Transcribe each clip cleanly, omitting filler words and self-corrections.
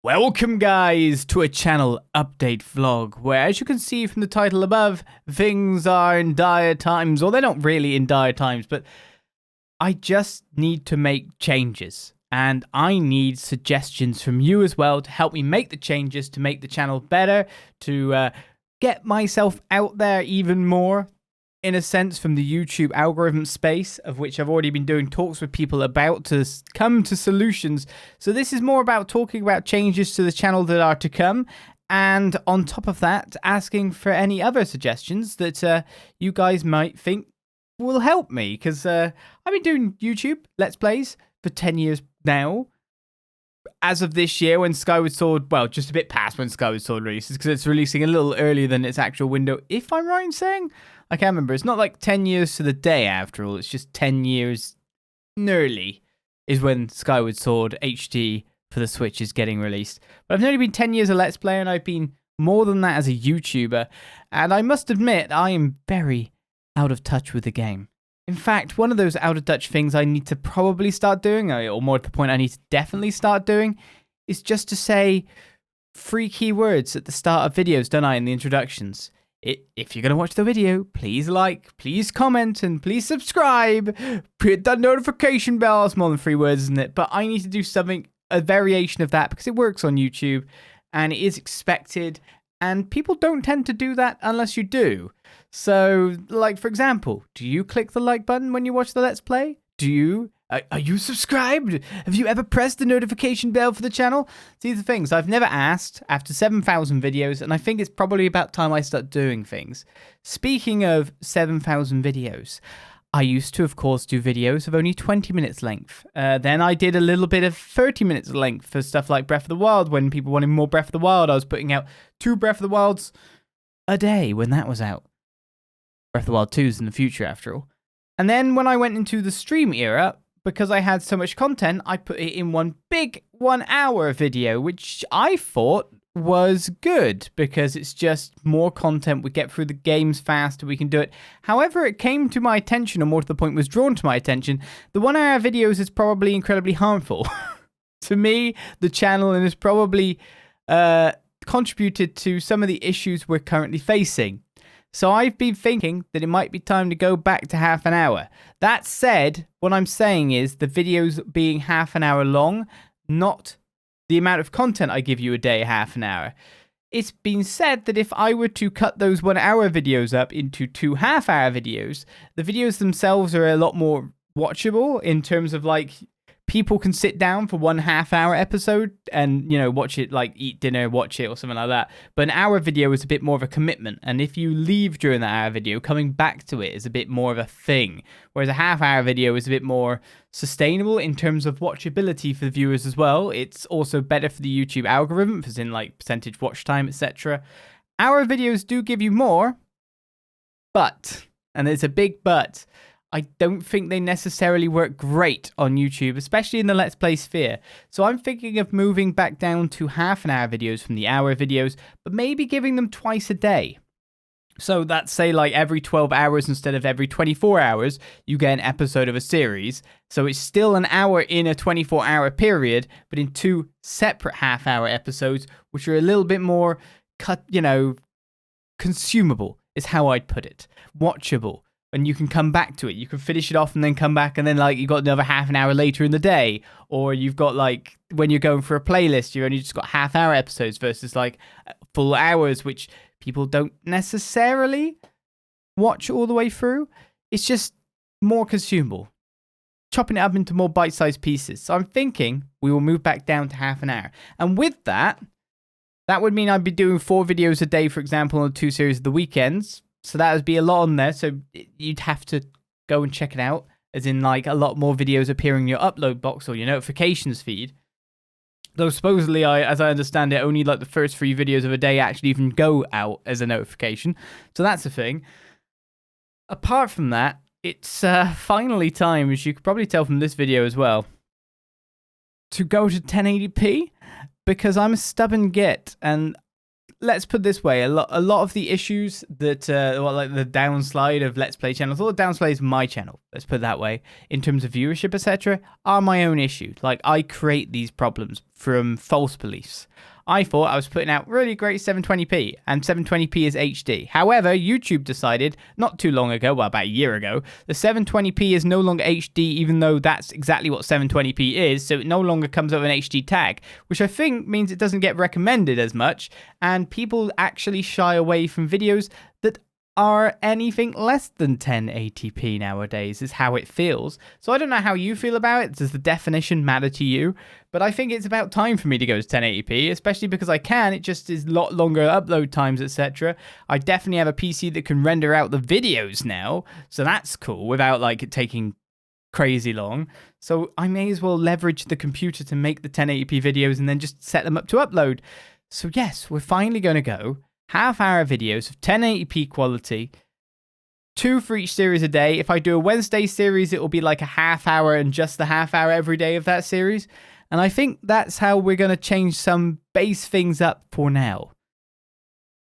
Welcome guys to a channel update vlog where, as you can see from the title above, things are in dire times. Or they're not really in dire times, but I just need to make changes. And I need suggestions from you as well to help me make the changes, to make the channel better, to get myself out there even more, in a sense, from the YouTube algorithm space, of which I've already been doing talks with people about to come to solutions. So this is more about talking about changes to the channel that are to come. And on top of that, asking for any other suggestions that you guys might think will help me. Because I've been doing YouTube Let's Plays for 10 years now. As of this year, when Skyward Sword, well, just a bit past when Skyward Sword releases, because it's releasing a little earlier than its actual window, if I'm right in saying. I can't remember. It's not like 10 years to the day after all. It's just 10 years early is when Skyward Sword HD for the Switch is getting released. But I've only been 10 years a Let's Player, and I've been more than that as a YouTuber. And I must admit, I am very out of touch with the game. In fact, one of those out of touch things I need to probably start doing, or more to the point I need to definitely start doing, is just to say 3 keywords at the start of videos, don't I, in the introductions. If you're going to watch the video, please like, please comment, and please subscribe. Hit that notification bell. It's more than 3 words, isn't it? But I need to do something, a variation of that, because it works on YouTube, and it is expected, and people don't tend to do that unless you do. So, like, for example, do you click the like button when you watch the Let's Play? Do you? Are you subscribed? Have you ever pressed the notification bell for the channel? These are things I've never asked after 7,000 videos, and I think it's probably about time I start doing things. Speaking of 7,000 videos, I used to, of course, do videos of only 20 minutes length. Then I did a little bit of 30 minutes length for stuff like Breath of the Wild. When people wanted more Breath of the Wild, I was putting out 2 Breath of the Wilds a day when that was out. Breath of the Wild 2's in the future, after all. And then when I went into the stream era, because I had so much content, I put it in one big 1-hour video, which I thought was good because it's just more content. We get through the games faster, we can do it. However, it came to my attention, or more to the point, was drawn to my attention. The 1-hour videos is probably incredibly harmful to me, the channel, and has probably contributed to some of the issues we're currently facing. So I've been thinking that it might be time to go back to half an hour. That said, what I'm saying is the videos being half an hour long, not the amount of content I give you a day, half an hour. It's been said that if I were to cut those 1-hour videos up into 2 half-hour videos, the videos themselves are a lot more watchable in terms of, like, people can sit down for 1 half-hour episode and, you know, watch it, like, eat dinner, watch it, or something like that. But an hour video is a bit more of a commitment. And if you leave during that hour video, coming back to it is a bit more of a thing. Whereas a half-hour video is a bit more sustainable in terms of watchability for the viewers as well. It's also better for the YouTube algorithm, as in, like, percentage watch time, etc. Hour videos do give you more, but, and it's a big but, I don't think they necessarily work great on YouTube, especially in the Let's Play sphere. So I'm thinking of moving back down to half-an-hour videos from the hour videos, but maybe giving them twice a day. So that's, say, like every 12 hours instead of every 24 hours, you get an episode of a series. So it's still an hour in a 24-hour period, but in 2 separate half-hour episodes, which are a little bit more, consumable, is how I'd put it. Watchable. And you can come back to it. You can finish it off and then come back, and then, like, you got another half an hour later in the day. Or you've got, like, when you're going for a playlist, you've only just got half-hour episodes versus, like, full hours, which people don't necessarily watch all the way through. It's just more consumable. Chopping it up into more bite-sized pieces. So I'm thinking we will move back down to half an hour. And with that, that would mean I'd be doing 4 videos a day, for example, on 2 series of the weekends. So that would be a lot on there, so you'd have to go and check it out, as in, like, a lot more videos appearing in your upload box or your notifications feed. Though supposedly, as I understand it, only, like, the first 3 videos of a day actually even go out as a notification. So that's a thing. Apart from that, it's finally time, as you could probably tell from this video as well, to go to 1080p, because I'm a stubborn git, and let's put it this way, a lot of the issues that, like the downslide of Let's Play channels, all the downslide is my channel, let's put it that way, in terms of viewership, etc., are my own issue. Like, I create these problems from false beliefs. I thought I was putting out really great 720p, and 720p is HD. However, YouTube decided not too long ago, well, about a year ago, the 720p is no longer HD, even though that's exactly what 720p is, so it no longer comes with an HD tag, which I think means it doesn't get recommended as much, and people actually shy away from videos that are anything less than 1080p nowadays, is how it feels. So I don't know how you feel about it. Does the definition matter to you? But I think it's about time for me to go to 1080p, especially because I can. It just is a lot longer upload times, etc. I definitely have a PC that can render out the videos now, so that's cool without like it taking crazy long. So I may as well leverage the computer to make the 1080p videos and then just set them up to upload. So yes, we're finally going to go half-hour videos of 1080p quality, 2 for each series a day. If I do a Wednesday series, it will be like a half hour and just the half hour every day of that series. And I think that's how we're going to change some base things up for now.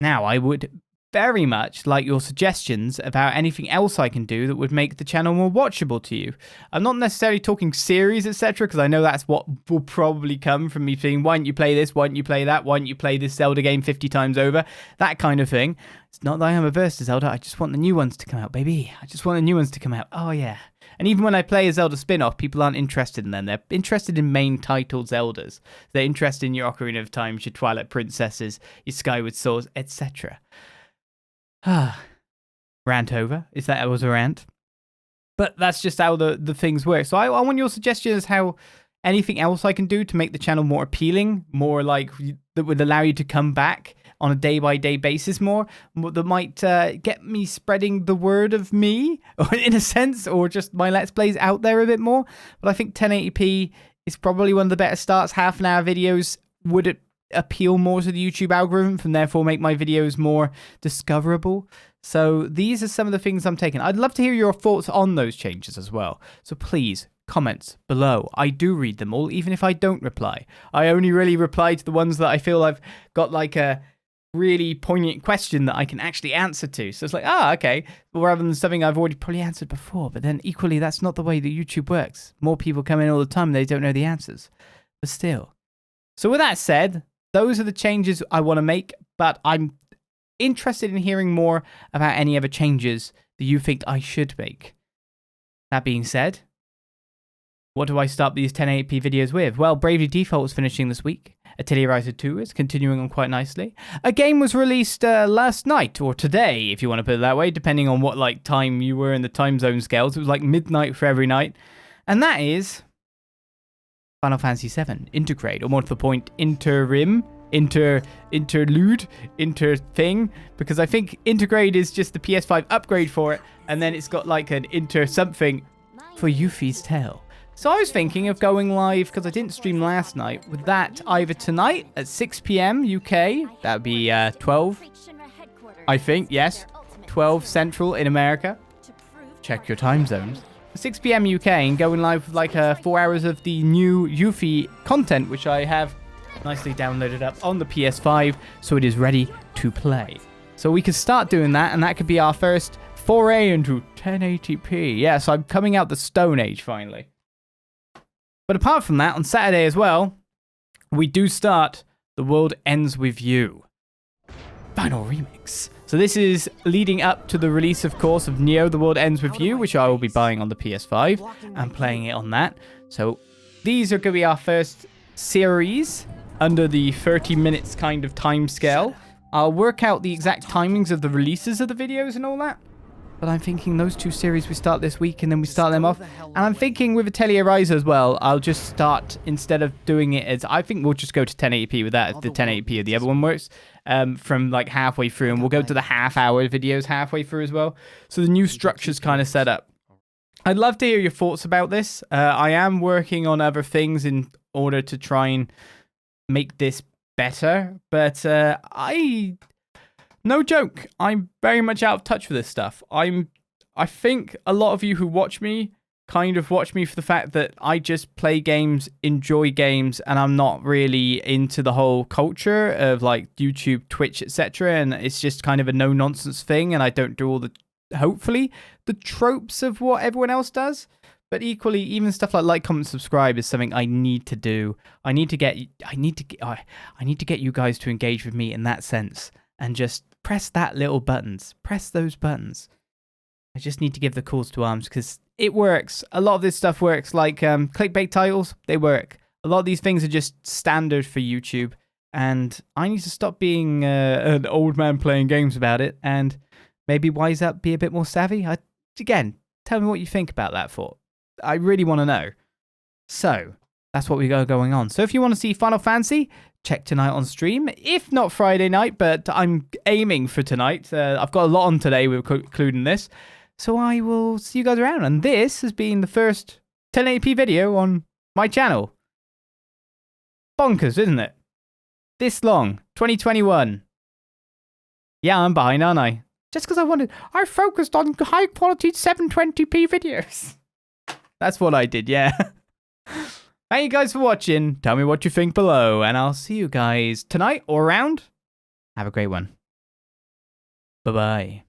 Now, I would very much like your suggestions about anything else I can do that would make the channel more watchable to you. I'm not necessarily talking series, etc., because I know that's what will probably come from me saying, why don't you play this, why don't you play that, why don't you play this Zelda game 50 times over, that kind of thing. It's not that I am averse to Zelda, I just want the new ones to come out, baby. I just want the new ones to come out. Oh, yeah. And even when I play a Zelda spin-off, people aren't interested in them. They're interested in main title Zeldas. They're interested in your Ocarina of Time, your Twilight Princesses, your Skyward Swords, etc. Rant over. Is that was a rant? But that's just how the things work. So I want your suggestions how anything else I can do to make the channel more appealing, more like that would allow you to come back on a day-by-day basis more, that might get me spreading the word of me, or in a sense, or just my Let's Plays out there a bit more. But I think 1080p is probably one of the better starts. Half-an-hour videos would appeal more to the YouTube algorithm and therefore make my videos more discoverable. So these are some of the things I'm taking. I'd love to hear your thoughts on those changes as well. So please, comments below. I do read them all, even if I don't reply. I only really reply to the ones that I feel I've got like a really poignant question that I can actually answer to. So it's like, okay, well, rather than something I've already probably answered before. But then equally, that's not the way that YouTube works. More people come in all the time, they don't know the answers. But still. So with that said, those are the changes I want to make, but I'm interested in hearing more about any other changes that you think I should make. That being said, what do I start these 1080p videos with? Well, Bravely Default is finishing this week. Atelier Ryza 2 is continuing on quite nicely. A game was released last night, or today, if you want to put it that way, depending on what like time you were in the time zone scales. It was like midnight for every night. And that is Final Fantasy VII Intergrade, or more to the point, interlude, thing, because I think Intergrade is just the PS5 upgrade for it, and then it's got like an inter something for Yuffie's Tale. So I was thinking of going live, because I didn't stream last night, with that either tonight at 6 p.m. UK, that would be 12, I think, yes, 12 Central in America. Check your time zones. 6 p.m. UK, and going live with like 4 hours of the new Yuffie content, which I have nicely downloaded up on the PS5, so it is ready to play. So we could start doing that, and that could be our first foray into 1080p. Yeah, so I'm coming out the Stone Age finally. But apart from that, on Saturday as well, we do start The World Ends With You Final Remix. So this is leading up to the release, of course, of Neo The World Ends With You, which I will be buying on the PS5 and playing it on that. So these are going to be our first series under the 30 minutes kind of time scale. I'll work out the exact timings of the releases of the videos and all that. But I'm thinking those two series we start this week and then we start them off. And I'm thinking with Atelier Ryza as well, I'll just start, instead of doing it as, I think we'll just go to 1080p with that, if the 1080p of the other one works, from like halfway through. And we'll go to the half-hour videos halfway through as well. So the new structure's kind of set up. I'd love to hear your thoughts about this. I am working on other things in order to try and make this better. But no joke, I'm very much out of touch with this stuff. I think a lot of you who watch me kind of watch me for the fact that I just play games, enjoy games, and I'm not really into the whole culture of like YouTube, Twitch, etc. And it's just kind of a no-nonsense thing, and I don't do all the, hopefully, the tropes of what everyone else does. But equally, even stuff like, comment, subscribe is something I need to do. I need to get you guys to engage with me in that sense, and just press that little buttons. Press those buttons. I just need to give the calls to arms because it works. A lot of this stuff works. Like clickbait titles, they work. A lot of these things are just standard for YouTube, and I need to stop being an old man playing games about it and maybe wise up, be a bit more savvy. Again, tell me what you think about that thought. I really want to know. So, that's what we got going on. So if you want to see Final Fantasy, check tonight on stream. If not Friday night, but I'm aiming for tonight. I've got a lot on today, we're including this. So I will see you guys around. And this has been the first 1080p video on my channel. Bonkers, isn't it? This long. 2021. Yeah, I'm behind, aren't I? Just because I focused on high quality 720p videos. That's what I did, yeah. Thank you guys for watching. Tell me what you think below, and I'll see you guys tonight or around. Have a great one. Bye-bye.